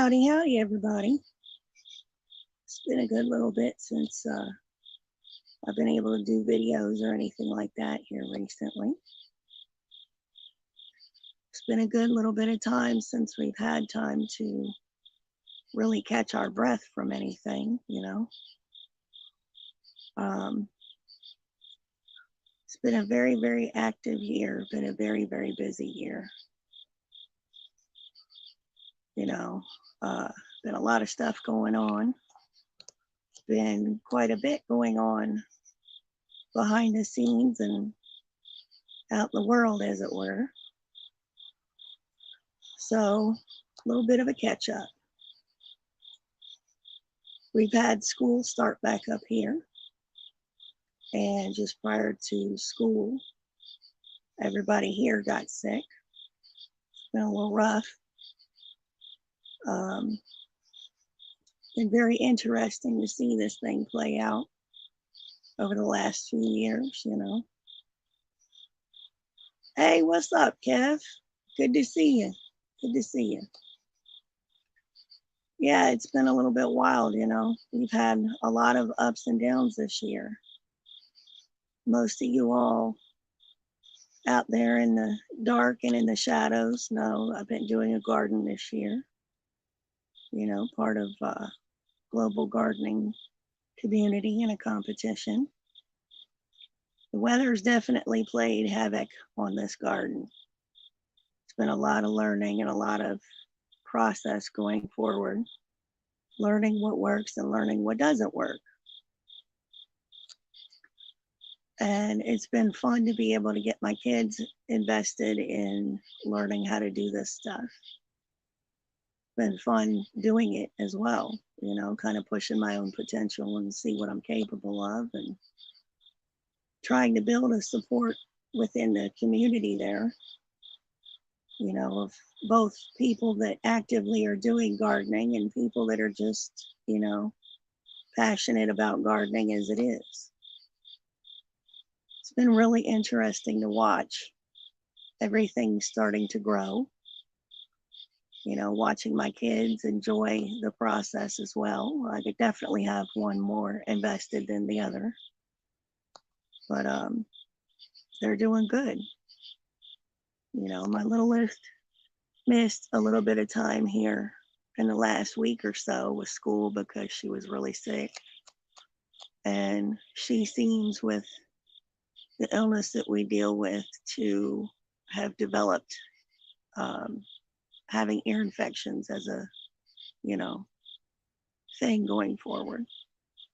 Howdy, howdy, everybody. It's been a good little bit since I've been able to do videos or anything like that here recently. It's been a good little bit of time since we've had time to really catch our breath from anything, It's been a very, very active year, been a very, very busy year. Been a lot of stuff going on. Been quite a bit going on behind the scenes and out in the world, as it were. So, a little bit of a catch up. We've had school start back up here. And just prior to school, everybody here got sick. It's been a little rough. Been very interesting to see this thing play out over the last few years, Hey, what's up, Kev? Good to see you. Good to see you. Yeah, it's been a little bit wild, We've had a lot of ups and downs this year. Most of you all out there in the dark and in the shadows know I've been doing a garden this year. Part of global gardening community and a competition. The weather's definitely played havoc on this garden. It's been a lot of learning and a lot of process going forward, learning what works and learning what doesn't work. And it's been fun to be able to get my kids invested in learning how to do this stuff. Been fun doing it as well, kind of pushing my own potential and see what I'm capable of and trying to build a support within the community there, of both people that actively are doing gardening and people that are just, passionate about gardening as it is. It's been really interesting to watch everything starting to grow, watching my kids enjoy the process as well. I could definitely have one more invested than the other, but they're doing good. My little list missed a little bit of time here in the last week or so with school because she was really sick. And she seems, with the illness that we deal with, to have developed having ear infections as a, thing going forward.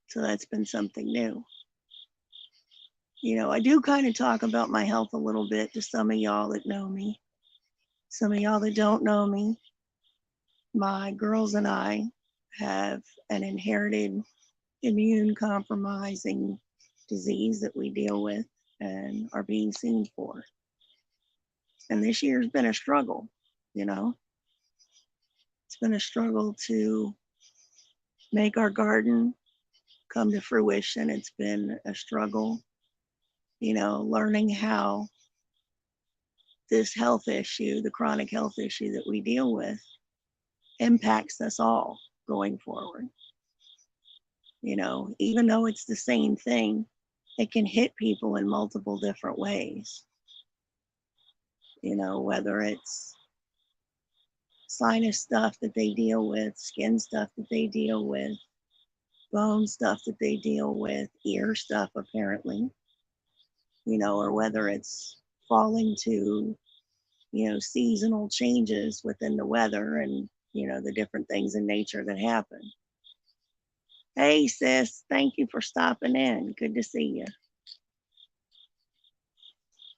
So that's been something new. I do kind of talk about my health a little bit to some of y'all that know me. Some of y'all that don't know me, my girls and I have an inherited immune compromising disease that we deal with and are being seen for. And this year's been a struggle, It's been a struggle to make our garden come to fruition. It's been a struggle, learning how this health issue, the chronic health issue that we deal with, impacts us all going forward. Even though it's the same thing, it can hit people in multiple different ways. Whether it's sinus stuff that they deal with, skin stuff that they deal with, bone stuff that they deal with, ear stuff apparently, or whether it's falling to, seasonal changes within the weather and, the different things in nature that happen. Hey, sis, thank you for stopping in. Good to see you.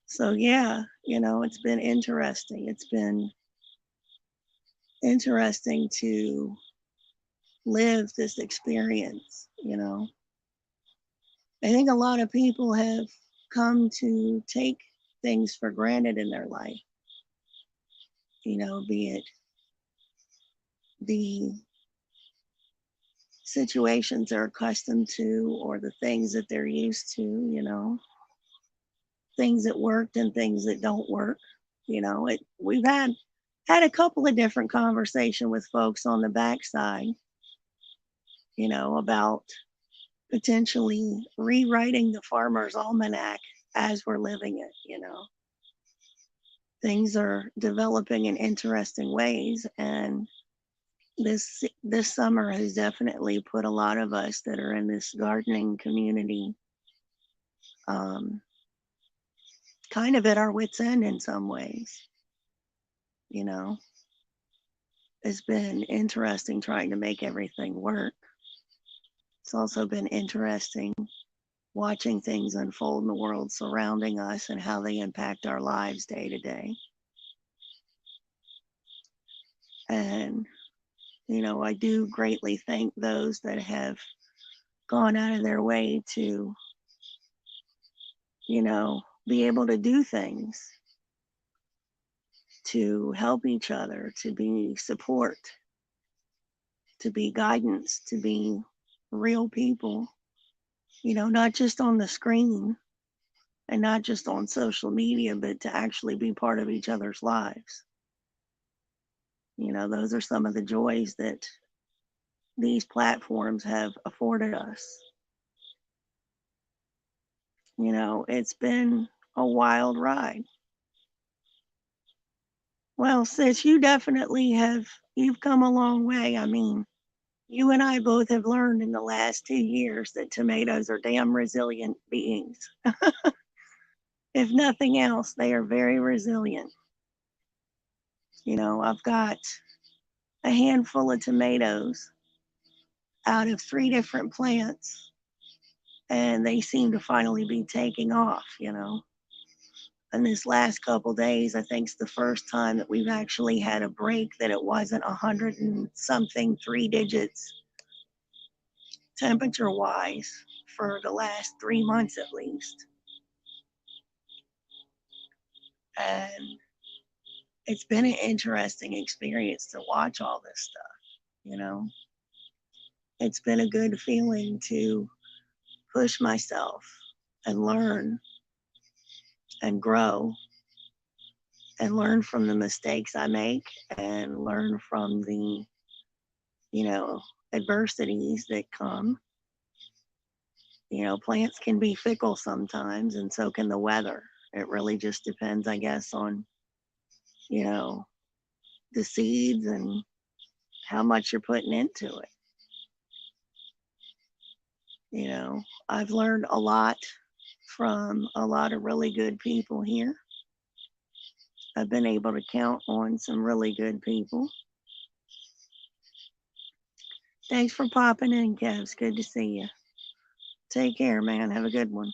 So, yeah, it's been interesting. It's been interesting to live this experience, I think a lot of people have come to take things for granted in their life, be it the situations they're accustomed to or the things that they're used to, things that worked and things that don't work. We've had had a couple of different conversations with folks on the backside, about potentially rewriting the Farmer's Almanac as we're living it. Things are developing in interesting ways, and this summer has definitely put a lot of us that are in this gardening community kind of at our wits' end in some ways. It's been interesting trying to make everything work. It's also been interesting watching things unfold in the world surrounding us and how they impact our lives day to day. And, I do greatly thank those that have gone out of their way to, be able to do things, to help each other, to be support, to be guidance, to be real people, not just on the screen and not just on social media, but to actually be part of each other's lives. Those are some of the joys that these platforms have afforded us. It's been a wild ride. Well, sis, you've come a long way. I mean, you and I both have learned in the last 2 years that tomatoes are damn resilient beings. If nothing else, they are very resilient. I've got a handful of tomatoes out of 3 different plants, and they seem to finally be taking off. And this last couple days, I think it's the first time that we've actually had a break that it wasn't 100 and something 3 digits temperature wise for the last 3 months at least. And it's been an interesting experience to watch all this stuff. It's been a good feeling to push myself and learn and grow and learn from the mistakes I make and learn from the, adversities that come. Plants can be fickle sometimes, and so can the weather. It really just depends, I guess, on, the seeds and how much you're putting into it. I've learned a lot from a lot of really good people here. I've been able to count on some really good people. Thanks for popping in, Kevs. Good to see you. Take care, man. Have a good one.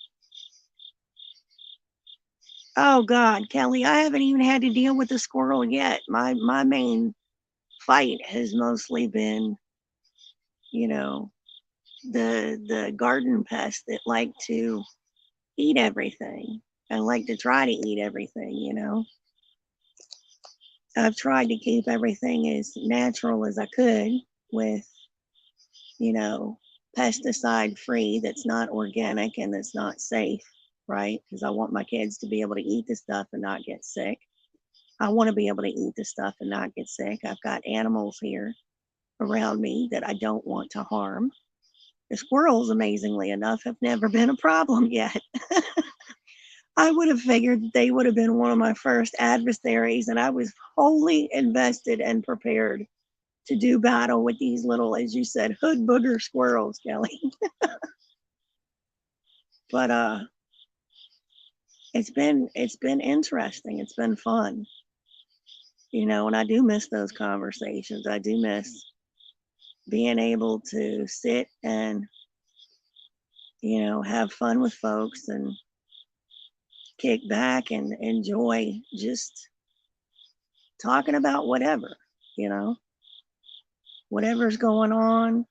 Oh God, Kelly, I haven't even had to deal with the squirrel yet. My main fight has mostly been, the garden pests that like to eat everything and like to try to eat everything. I've tried to keep everything as natural as I could with, pesticide free, that's not organic and that's not safe, right? Because I want my kids to be able to eat the stuff and not get sick. I want to be able to eat the stuff and not get sick. I've got animals here around me that I don't want to harm. The squirrels, amazingly enough, have never been a problem yet. I would have figured that they would have been one of my first adversaries, and I was wholly invested and prepared to do battle with these little, as you said, hood booger squirrels, Kelly. But it's been interesting. It's been fun. And I do miss those conversations. I do miss being able to sit and, have fun with folks and kick back and enjoy just talking about whatever's going on,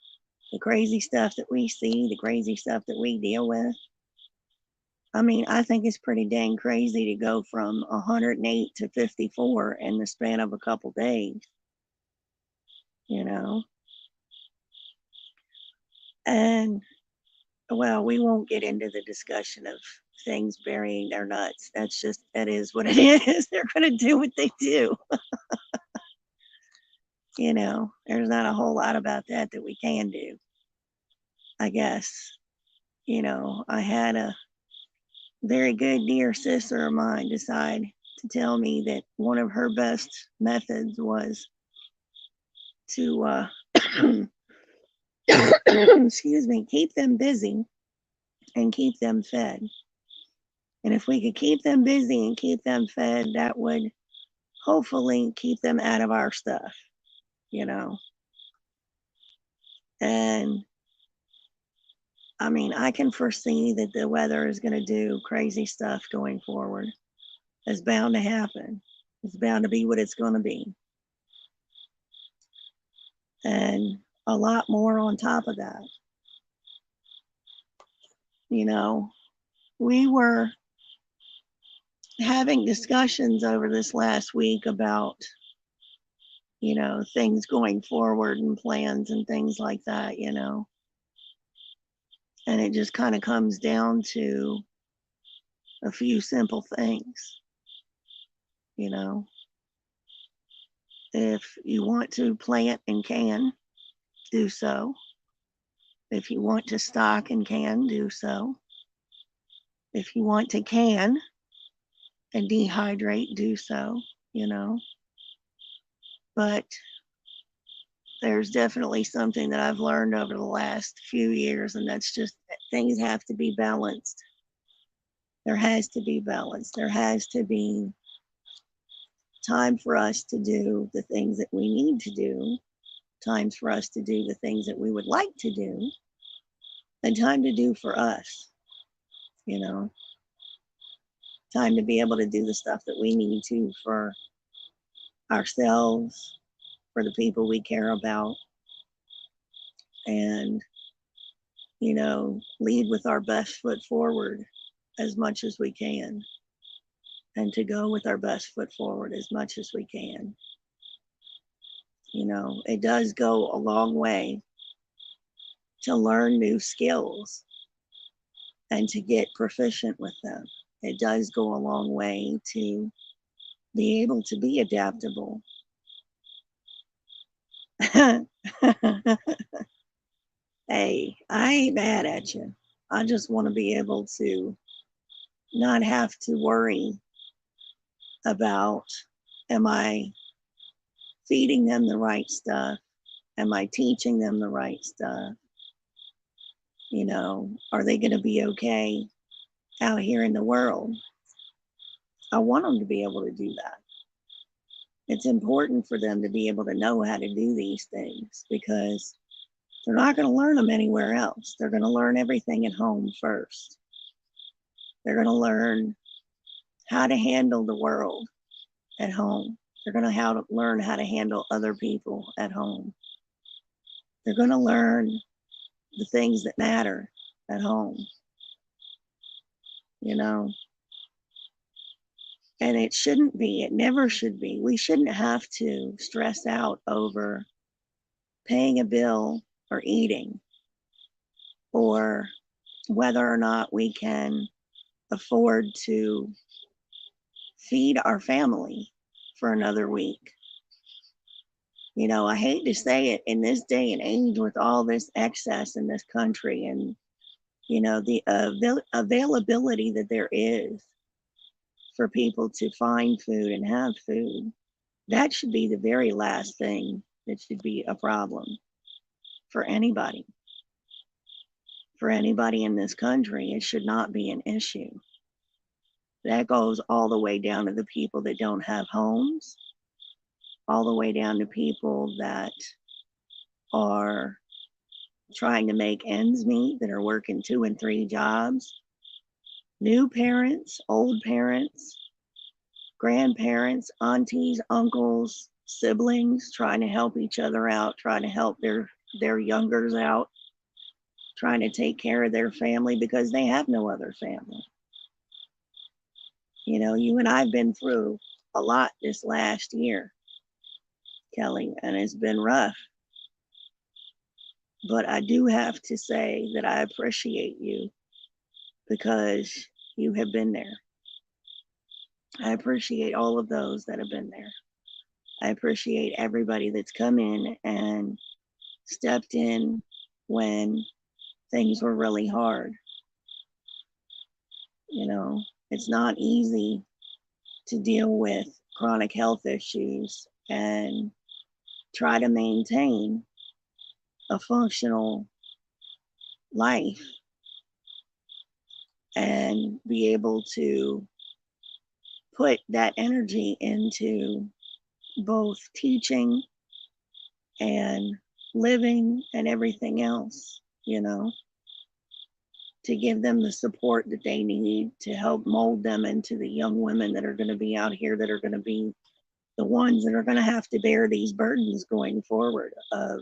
the crazy stuff that we see, the crazy stuff that we deal with. I mean, I think it's pretty dang crazy to go from 108 to 54 in the span of a couple days, And, well, we won't get into the discussion of things burying their nuts. That is what it is. They're going to do what they do. there's not a whole lot about that we can do, I guess. I had a very good dear sister of mine decide to tell me that one of her best methods was to, excuse me, keep them busy and keep them fed. And if we could keep them busy and keep them fed, that would hopefully keep them out of our stuff, you know. And I mean, I can foresee that the weather is going to do crazy stuff going forward. It's bound to happen. It's bound to be what it's going to be. And a lot more on top of that. We were having discussions over this last week about, things going forward and plans and things like that, and it just kind of comes down to a few simple things. If you want to plant and can, do so. If you want to stock and can, do so. If you want to can and dehydrate, do so, But there's definitely something that I've learned over the last few years, and that's just that things have to be balanced. There has to be balance. There has to be time for us to do the things that we need to do, times for us to do the things that we would like to do, and time to do for us, time to be able to do the stuff that we need to for ourselves, for the people we care about, and, lead with our best foot forward as much as we can, and to go with our best foot forward as much as we can. It does go a long way to learn new skills and to get proficient with them. It does go a long way to be able to be adaptable. Hey, I ain't mad at you. I just want to be able to not have to worry about, am I feeding them the right stuff? Am I teaching them the right stuff? Are they going to be okay out here in the world? I want them to be able to do that. It's important for them to be able to know how to do these things, because they're not going to learn them anywhere else. They're going to learn everything at home first. They're going to learn how to handle the world at home. They're going to learn how to handle other people at home. They're going to learn the things that matter at home, And it never should be. We shouldn't have to stress out over paying a bill or eating, or whether or not we can afford to feed our family for another week. I hate to say it, in this day and age with all this excess in this country, and the availability that there is for people to find food and have food, that should be the very last thing that should be a problem for anybody. For anybody in this country, it should not be an issue. That goes all the way down to the people that don't have homes, all the way down to people that are trying to make ends meet, that are working 2 and 3 jobs, new parents, old parents, grandparents, aunties, uncles, siblings, trying to help each other out, trying to help their youngers out, trying to take care of their family because they have no other family. You and I have been through a lot this last year, Kelly, and it's been rough. But I do have to say that I appreciate you, because you have been there. I appreciate all of those that have been there. I appreciate everybody that's come in and stepped in when things were really hard. You know, it's not easy to deal with chronic health issues and try to maintain a functional life and be able to put that energy into both teaching and living and everything else, you know, to give them the support that they need to help mold them into the young women that are going to be out here, that are going to be the ones that are going to have to bear these burdens going forward of,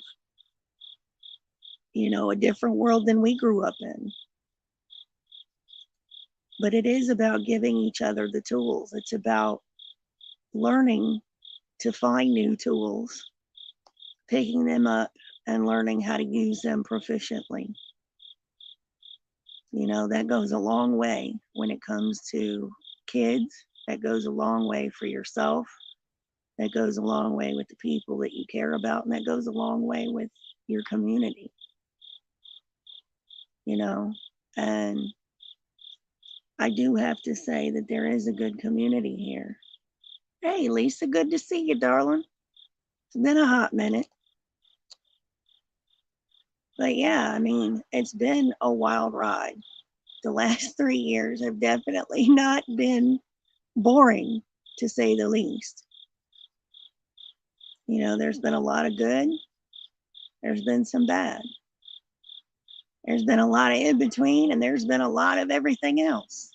you know, a different world than we grew up in. But it is about giving each other the tools. It's about learning to find new tools, picking them up and learning how to use them proficiently. You know, that goes a long way when it comes to kids. That goes a long way for yourself. That goes a long way with the people that you care about. And that goes a long way with your community. You know, and I do have to say that there is a good community here. Hey, Lisa, good to see you, darling. It's been a hot minute. But yeah, I mean, it's been a wild ride. The last 3 years have definitely not been boring, to say the least. You know, there's been a lot of good, there's been some bad. There's been a lot of in between, and there's been a lot of everything else.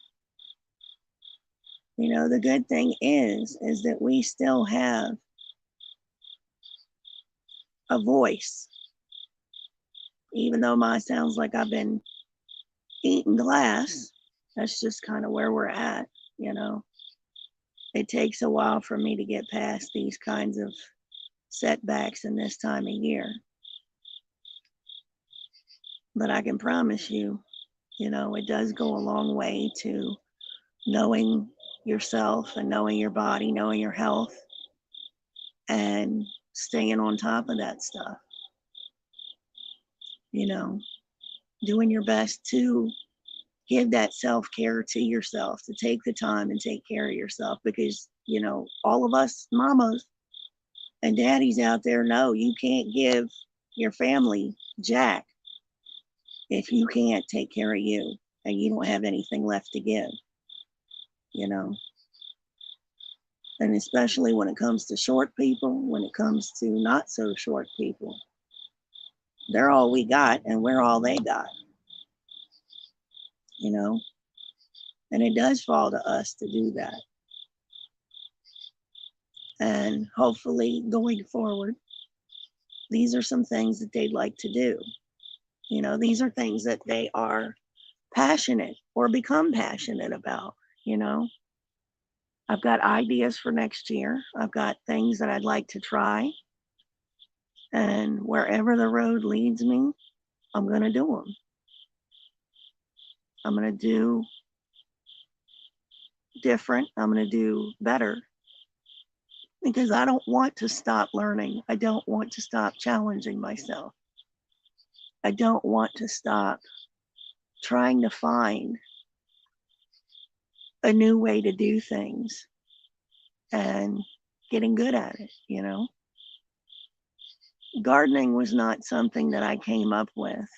You know, the good thing is that we still have a voice. Even though mine sounds like I've been eating glass, that's just kind of where we're at, you know. It takes a while for me to get past these kinds of setbacks in this time of year. But I can promise you, you know, it does go a long way to knowing yourself and knowing your body, knowing your health, and staying on top of that stuff. You know, doing your best to give that self-care to yourself, to take the time and take care of yourself, because, you know, all of us mamas and daddies out there know you can't give your family jack if you can't take care of you and you don't have anything left to give, you know. And especially when it comes to short people, when it comes to not so short people, they're all we got and we're all they got, you know. And it does fall to us to do that. And hopefully going forward, these are some things that they'd like to do. You know, these are things that they are passionate or become passionate about, you know. I've got ideas for next year. I've got things that I'd like to try. And wherever the road leads me, I'm going to do them. I'm going to do different. I'm going to do better, because I don't want to stop learning. I don't want to stop challenging myself. I don't want to stop trying to find a new way to do things and getting good at it, you know. Gardening was not something that I came up with,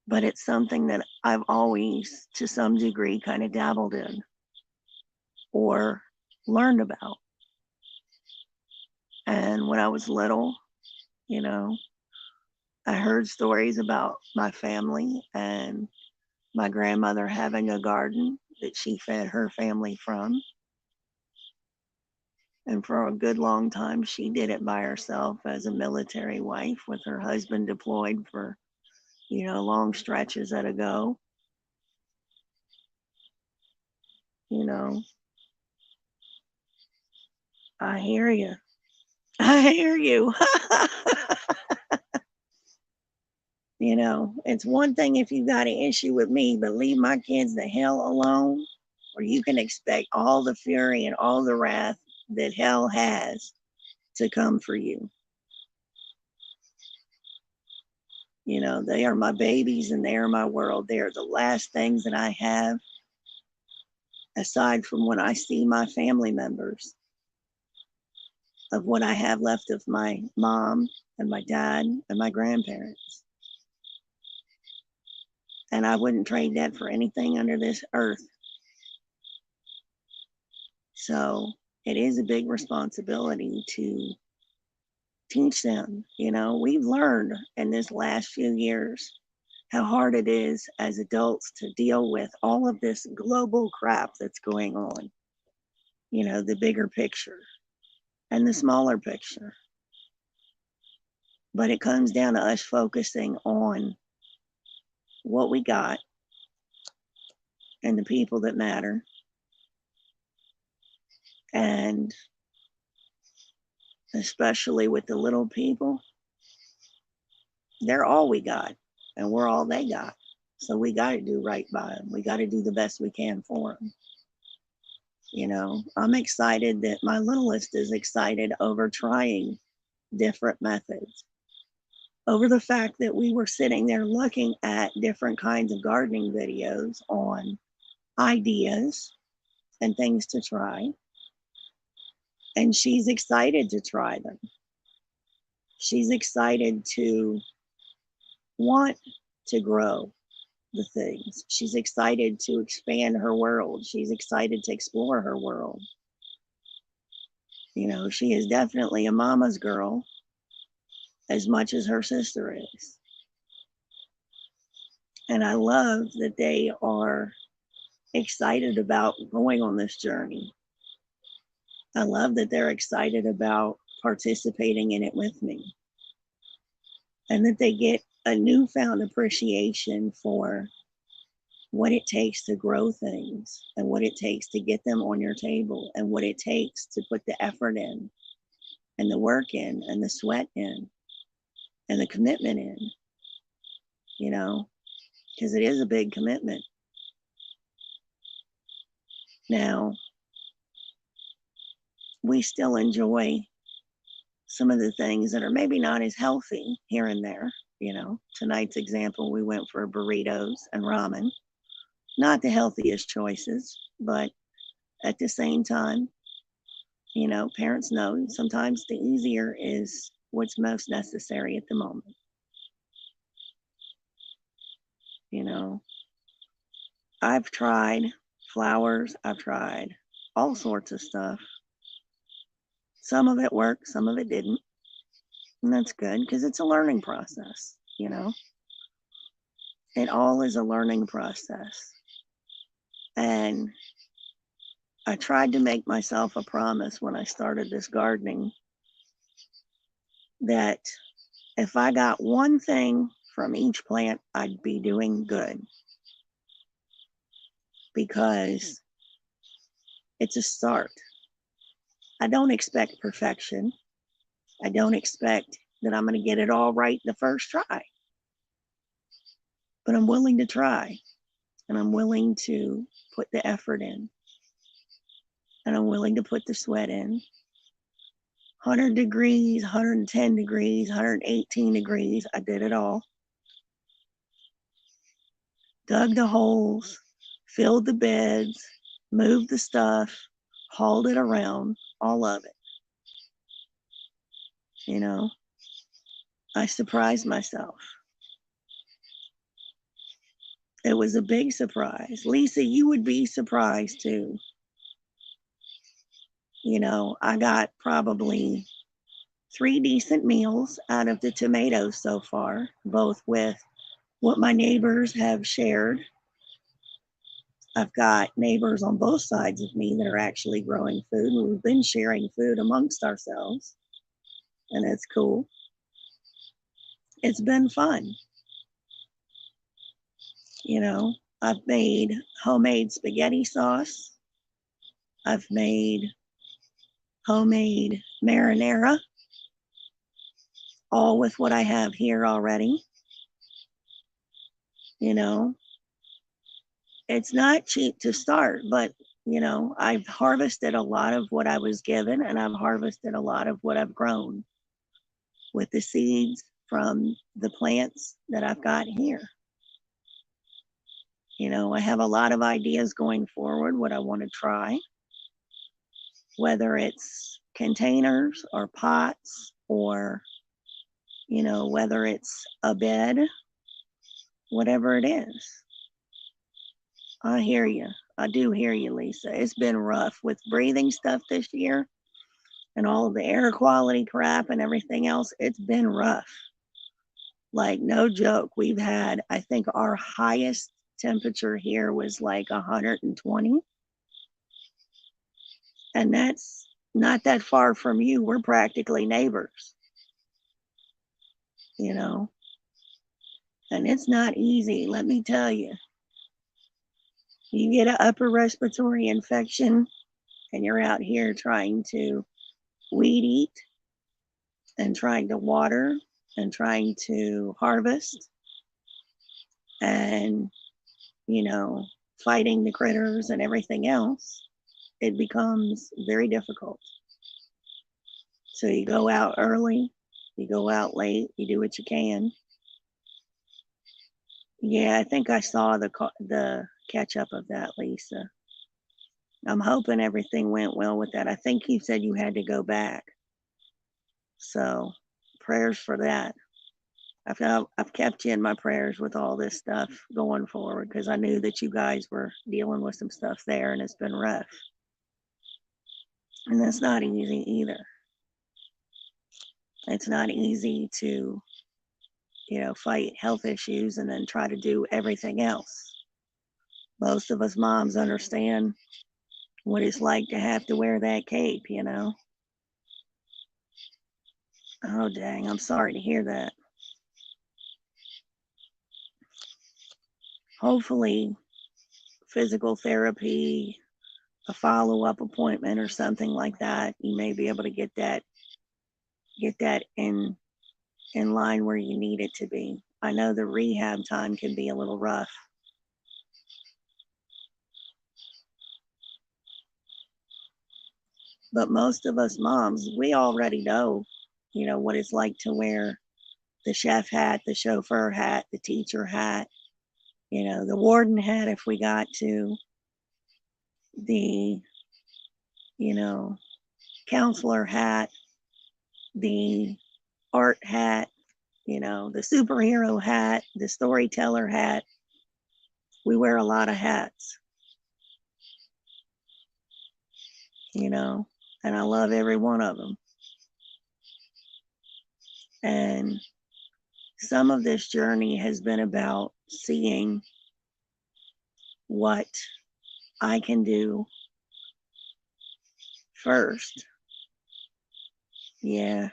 but it's something that I've always, to some degree, kind of dabbled in or learned about. And when I was little, you know, I heard stories about my family and my grandmother having a garden that she fed her family from. And for a good long time, she did it by herself as a military wife, with her husband deployed for, you know, long stretches at a go. You know, I hear you. I hear you. You know, it's one thing if you got an issue with me, but leave my kids the hell alone, or you can expect all the fury and all the wrath that hell has to come for you. You know, they are my babies and they are my world. They are the last things that I have aside from when I see my family members, of what I have left of my mom and my dad and my grandparents. And I wouldn't trade that for anything under this earth. So it is a big responsibility to teach them. You know, we've learned in this last few years how hard it is as adults to deal with all of this global crap that's going on. You know, the bigger picture and the smaller picture. But it comes down to us focusing on what we got and the people that matter. And especially with the little people, they're all we got and we're all they got. So we got to do right by them. We got to do the best we can for them. You know, I'm excited that my littlest is excited over trying different methods, over the fact that we were sitting there looking at different kinds of gardening videos on ideas and things to try. And she's excited to try them. She's excited to want to grow the things. She's excited to expand her world. She's excited to explore her world. You know, she is definitely a mama's girl as much as her sister is. And I love that they are excited about going on this journey. I love that they're excited about participating in it with me. And that they get a newfound appreciation for what it takes to grow things and what it takes to get them on your table and what it takes to put the effort in and the work in and the sweat in and the commitment in, you know, because it is a big commitment. Now, we still enjoy some of the things that are maybe not as healthy here and there. You know, tonight's example, we went for burritos and ramen. Not the healthiest choices, but at the same time, you know, parents know sometimes the easier is what's most necessary at the moment. You know, I've tried flowers, I've tried all sorts of stuff. Some of it worked, some of it didn't. And that's good because it's a learning process, you know. It all is a learning process. And I tried to make myself a promise when I started this gardening that if I got one thing from each plant, I'd be doing good. Because it's a start. I don't expect perfection. I don't expect that I'm going to get it all right the first try. But I'm willing to try. And I'm willing to put the effort in. And I'm willing to put the sweat in. 100 degrees, 110 degrees, 118 degrees. I did it all. Dug the holes, filled the beds, moved the stuff, hauled it around, all of it. You know, I surprised myself. It was a big surprise. Lisa, you would be surprised too. You know, I got probably 3 decent meals out of the tomatoes so far, both with what my neighbors have shared. I've got neighbors on both sides of me that are actually growing food. We've been sharing food amongst ourselves, and it's cool. It's been fun. You know, I've made homemade spaghetti sauce. I've made homemade marinara, all with what I have here already. You know, it's not cheap to start, but I've harvested a lot of what I was given, and I've harvested a lot of what I've grown with the seeds from the plants that I've got here. I have a lot of ideas going forward, what I want to try, whether it's containers or pots or, whether it's a bed, whatever it is. I hear you. I do hear you, Lisa. It's been rough with breathing stuff this year and all of the air quality crap and everything else. It's been rough. Like, no joke. We've had, I think our highest temperature here was like 120. And that's not that far from you. We're practically neighbors, and it's not easy, let me tell you. You get an upper respiratory infection and you're out here trying to weed eat and trying to water and trying to harvest and, fighting the critters and everything else. It becomes very difficult. So you go out early, you go out late, you do what you can. Yeah, I think I saw the catch up of that, Lisa. I'm hoping everything went well with that. I think you said you had to go back. So prayers for that. I've kept you in my prayers with all this stuff going forward because I knew that you guys were dealing with some stuff there and it's been rough. And that's not easy either. It's not easy to, fight health issues and then try to do everything else. Most of us moms understand what it's like to have to wear that cape, Oh, dang, I'm sorry to hear that. Hopefully, physical therapy, a follow-up appointment or something like that, you may be able to get that in line where you need it to be. I know the rehab time can be a little rough. But most of us moms, we already know, what it's like to wear the chef hat, the chauffeur hat, the teacher hat, the warden hat if we got to, the, counselor hat, the art hat, the superhero hat, the storyteller hat. We wear a lot of hats, and I love every one of them. And some of this journey has been about seeing what I can do first. Yeah,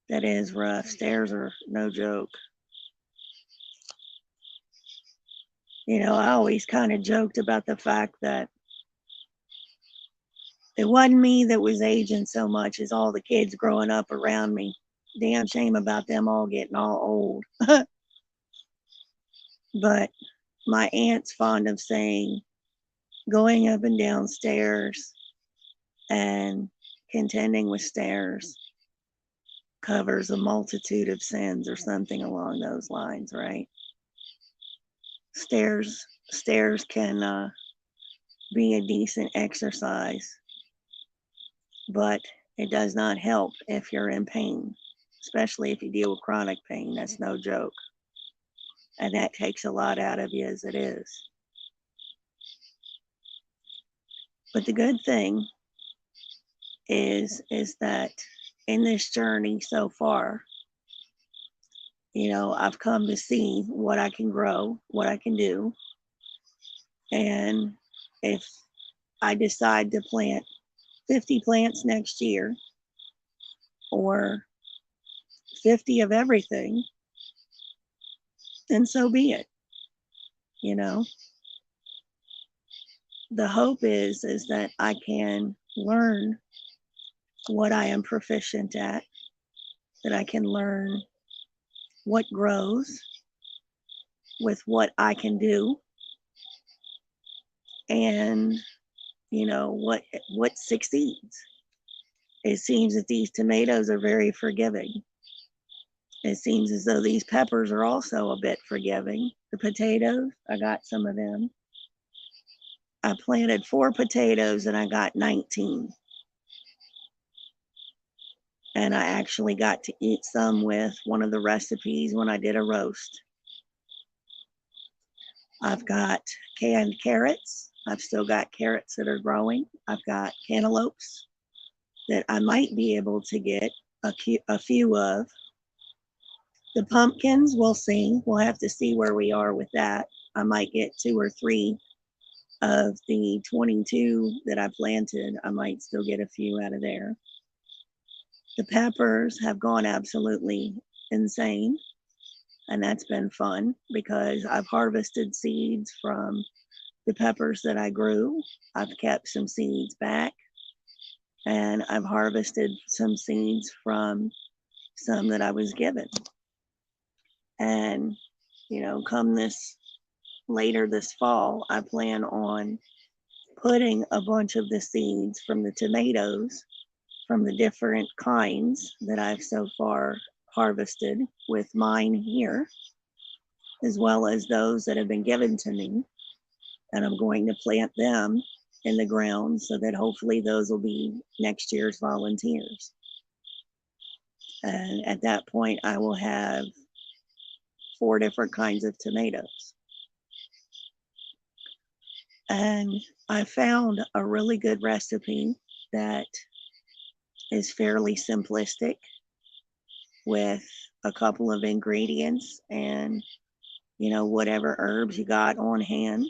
that is rough. Stairs are no joke. I always kind of joked about the fact that it wasn't me that was aging so much as all the kids growing up around me. Damn shame about them all getting all old. But my aunt's fond of saying, going up and down stairs and contending with stairs covers a multitude of sins or something along those lines, right? Stairs can be a decent exercise, but it does not help if you're in pain, especially if you deal with chronic pain. That's no joke. And that takes a lot out of you as it is. But the good thing is that in this journey so far, I've come to see what I can grow, what I can do. And if I decide to plant 50 plants next year or 50 of everything, then so be it. The hope is that I can learn what I am proficient at, that I can learn what grows with what I can do, and what succeeds. It seems that these tomatoes are very forgiving. It seems as though these peppers are also a bit forgiving. The potatoes, I got some of them. I planted 4 potatoes and I got 19. And I actually got to eat some with one of the recipes when I did a roast. I've got canned carrots. I've still got carrots that are growing. I've got cantaloupes that I might be able to get a few of. The pumpkins, we'll see. We'll have to see where we are with that. I might get 2 or 3 of the 22 that I planted. I might still get a few out of there. The peppers have gone absolutely insane, and that's been fun because I've harvested seeds from the peppers that I grew. I've kept some seeds back, and I've harvested some seeds from some that I was given. And, come later this fall, I plan on putting a bunch of the seeds from the tomatoes from the different kinds that I've so far harvested with mine here, as well as those that have been given to me. And I'm going to plant them in the ground so that hopefully those will be next year's volunteers. And at that point, I will have 4 different kinds of tomatoes. And I found a really good recipe that is fairly simplistic with a couple of ingredients and, whatever herbs you got on hand.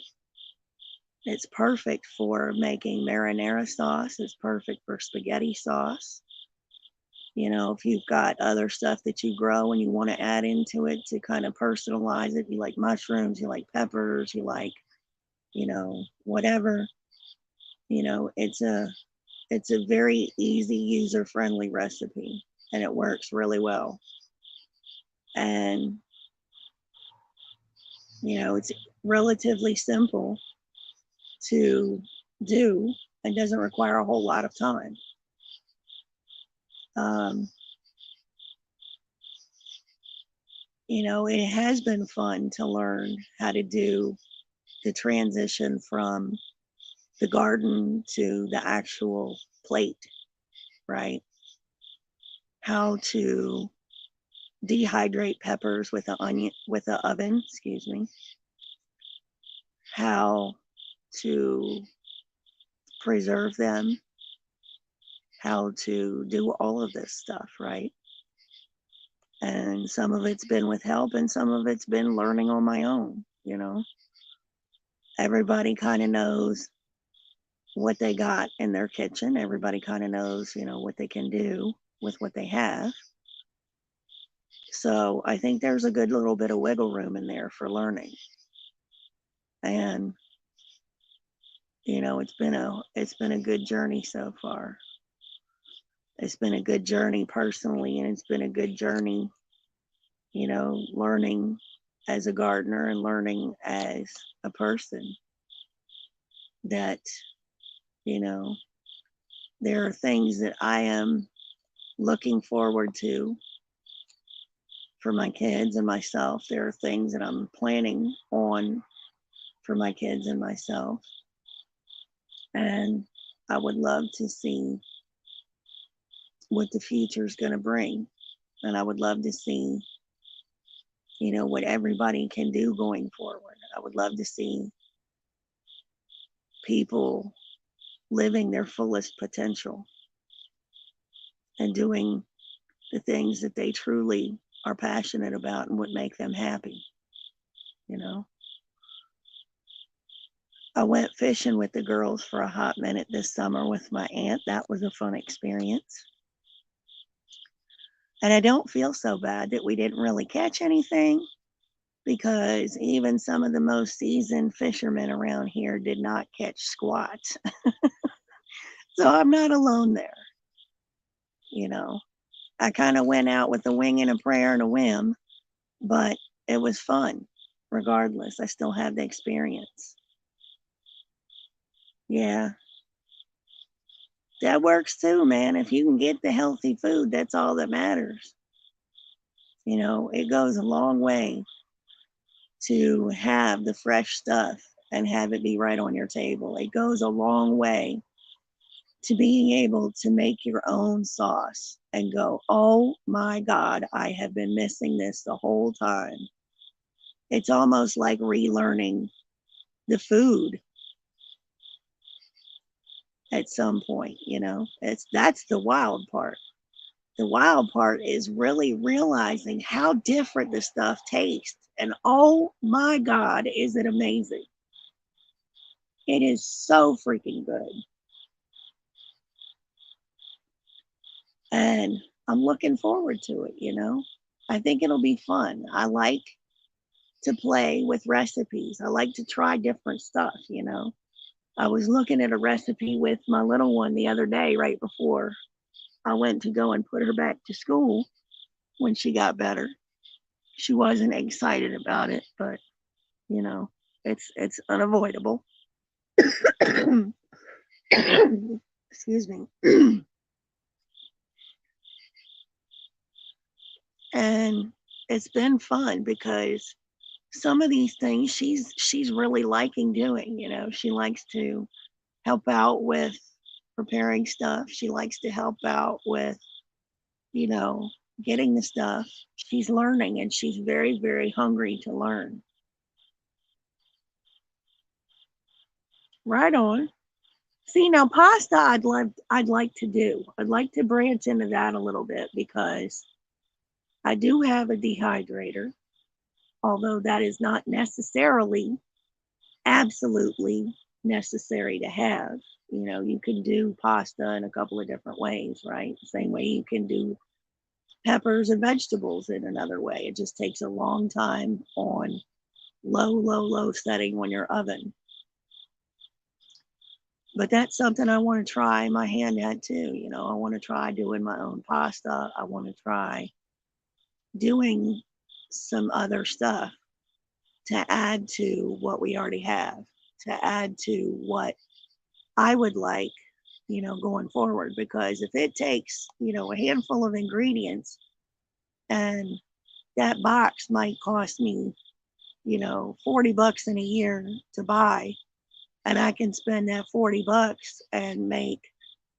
It's perfect for making marinara sauce. It's perfect for spaghetti sauce. If you've got other stuff that you grow and you want to add into it to kind of personalize it, you like mushrooms, you like peppers, you like, whatever, it's a very easy, user-friendly recipe, and it works really well. And, it's relatively simple to do and doesn't require a whole lot of time. It has been fun to learn how to do the transition from the garden to the actual plate, right? How to dehydrate peppers with the oven, excuse me. How to preserve them, how to do all of this stuff, right? And some of it's been with help and some of it's been learning on my own, Everybody kind of knows what they got in their kitchen. Everybody kind of knows, what they can do with what they have. So I think there's a good little bit of wiggle room in there for learning. And it's been a good journey so far. It's been a good journey personally, and it's been a good journey, learning as a gardener and learning as a person that, there are things that I am looking forward to for my kids and myself. There are things that I'm planning on for my kids and myself. And I would love to see what the future is going to bring. And I would love to see, what everybody can do going forward. I would love to see people living their fullest potential and doing the things that they truly are passionate about and would make them happy. I went fishing with the girls for a hot minute this summer with my aunt. That was a fun experience. And I don't feel so bad that we didn't really catch anything, because even some of the most seasoned fishermen around here did not catch squat. So I'm not alone there. I kind of went out with a wing and a prayer and a whim, but it was fun. Regardless, I still had the experience. Yeah. that works too, man. If you can get the healthy food, that's all that matters. You know, it goes a long way to have the fresh stuff and have it be right on your table. It goes a long way to being able to make your own sauce and go, oh my God, I have been missing this the whole time. It's almost like relearning the food at some point, you know. That's the wild part. The wild part is really realizing how different the stuff tastes. And oh my God, is it amazing? It is so freaking good. And I'm looking forward to it, you know. I think it'll be fun. I like to play with recipes. I like to try different stuff, you know. I was looking at a recipe with my little one the other day, right before I went to go and put her back to school when she got better. She wasn't excited about it, but you know, it's unavoidable. Excuse me. And it's been fun because some of these things she's really liking doing, you know. She likes to help out with preparing stuff. She likes to help out with, you know, getting the stuff. She's learning and she's very, very hungry to learn. Right on. See, now pasta I'd like to do. I'd like to branch into that a little bit because I do have a dehydrator, although that is not necessarily absolutely necessary to have. You know, you can do pasta in a couple of different ways, right? Same way you can do peppers and vegetables in another way. It just takes a long time on low setting on your oven. But that's something I want to try my hand at too. You know, I want to try doing my own pasta. I want to try doing some other stuff to add to what we already have, to add to what I would like, you know, going forward. Because if it takes, you know, a handful of ingredients and that box might cost me, you know, $40 in a year to buy, and I can spend that $40 and make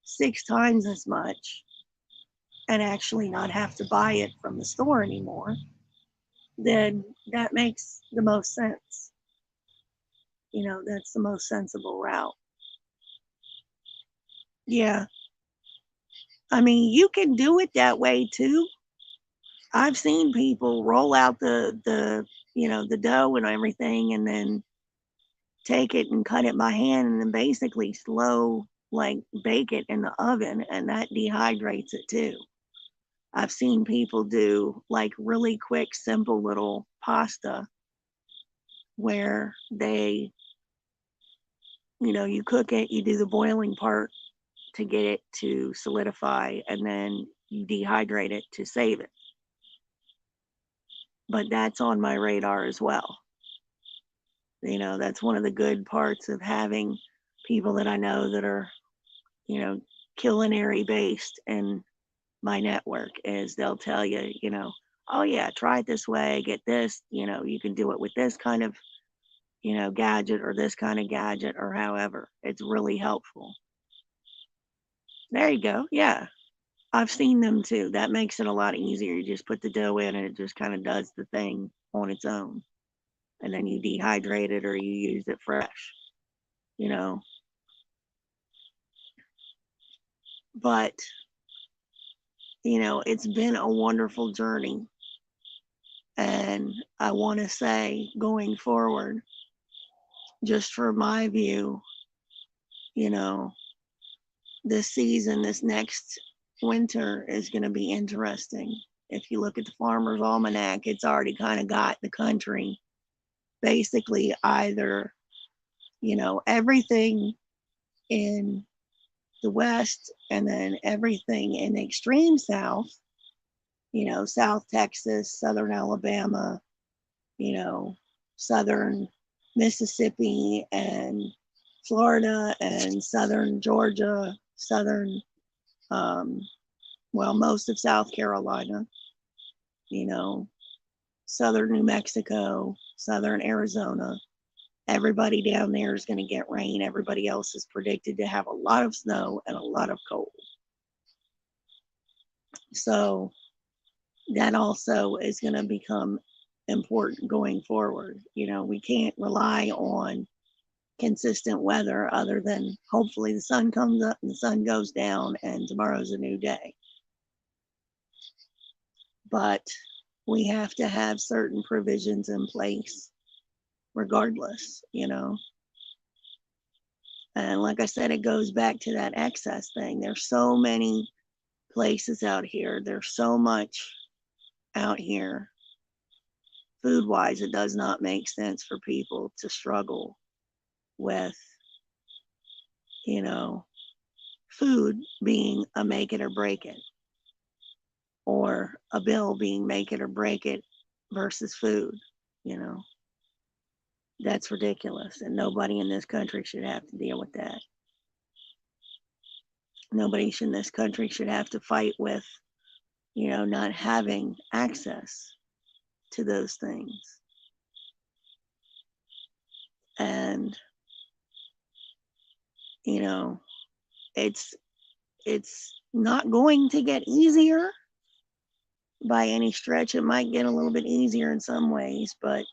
6 times as much and actually not have to buy it from the store anymore, then that makes the most sense. You know, that's the most sensible route. Yeah. I mean, you can do it that way too. I've seen people roll out the you know, the dough and everything and then take it and cut it by hand and then basically slow like bake it in the oven, and that dehydrates it too. I've seen people do like really quick, simple little pasta where they, you know, you cook it, you do the boiling part to get it to solidify, and then you dehydrate it to save it. But that's on my radar as well. You know, that's one of the good parts of having people that I know that are, you know, culinary based in my network is they'll tell you, you know, oh yeah, try it this way, get this, you know, you can do it with this kind of, you know, gadget or this kind of gadget or however. It's really helpful. There you go. Yeah. I've seen them too. That makes it a lot easier. You just put the dough in and it just kind of does the thing on its own. And then you dehydrate it or you use it fresh, you know. But, you know, it's been a wonderful journey. And I want to say going forward, just for my view, you know, this season, this next winter is going to be interesting. If you look at the Farmer's Almanac, it's already kind of got the country basically either, you know, everything in the West and then everything in the extreme South, you know, South Texas, Southern Alabama, you know, Southern Mississippi and Florida and Southern Georgia southern, well, most of South Carolina, you know, southern New Mexico, southern Arizona. Everybody down there is going to get rain. Everybody else is predicted to have a lot of snow and a lot of cold. So that also is going to become important going forward. You know, we can't rely on consistent weather other than hopefully the sun comes up and the sun goes down and tomorrow's a new day. But we have to have certain provisions in place regardless, you know. And like I said, it goes back to that excess thing. There's so many places out here. There's so much out here. Food wise, it does not make sense for people to struggle with, you know, food being a make it or break it, or a bill being make it or break it versus food, you know. That's ridiculous. And nobody in this country should have to deal with that. Nobody in this country should have to fight with, you know, not having access to those things. And, you know, it's not going to get easier by any stretch. It might get a little bit easier in some ways, but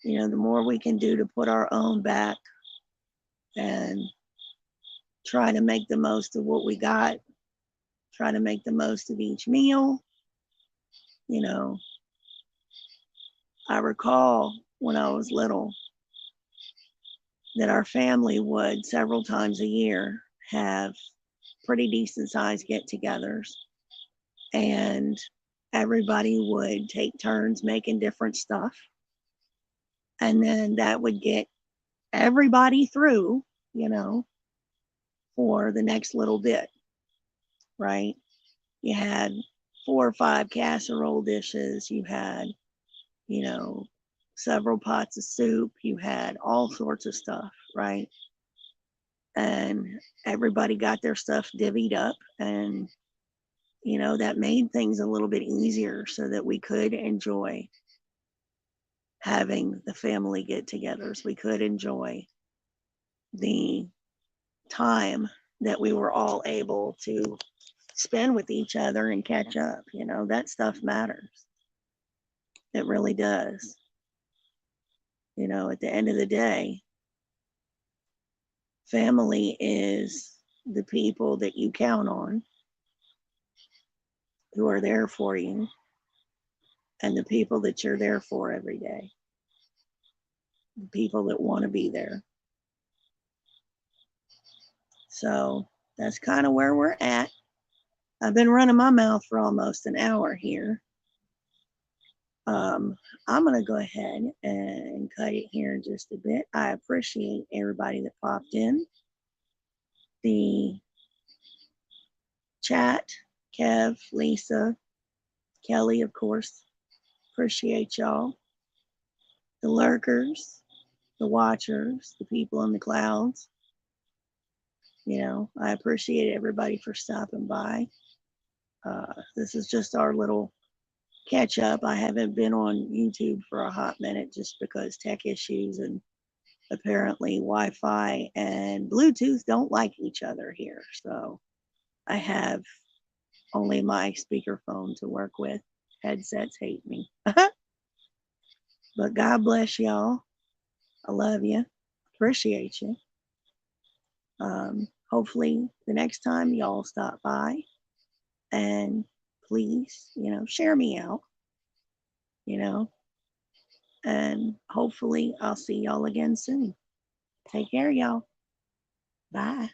you know, the more we can do to put our own back and try to make the most of what we got, try to make the most of each meal. You know, I recall when I was little that our family would several times a year have pretty decent sized get togethers, and everybody would take turns making different stuff. And then that would get everybody through, you know, for the next little bit, right? You had 4 or 5 casserole dishes, you had, you know, several pots of soup, you had all sorts of stuff, right? And everybody got their stuff divvied up, and, you know, that made things a little bit easier so that we could enjoy having the family get togethers. We could enjoy the time that we were all able to spend with each other and catch up. You know, that stuff matters. It really does. You know, at the end of the day, family is the people that you count on, who are there for you, and the people that you're there for every day, the people that want to be there. So that's kind of where we're at. I've been running my mouth for almost an hour here. I'm going to go ahead and cut it here in just a bit. I appreciate everybody that popped in. The chat, Kev, Lisa, Kelly, of course. Appreciate y'all. The lurkers, the watchers, the people in the clouds. You know, I appreciate everybody for stopping by. This is just our little catch up. I haven't been on YouTube for a hot minute just because tech issues, and apparently Wi-Fi and Bluetooth don't like each other here. So I have only my speakerphone to work with. Headsets hate me. But God bless y'all. I love you. Appreciate you. Hopefully the next time y'all stop by, and please, you know, share me out, you know, and hopefully I'll see y'all again soon. Take care, y'all. Bye.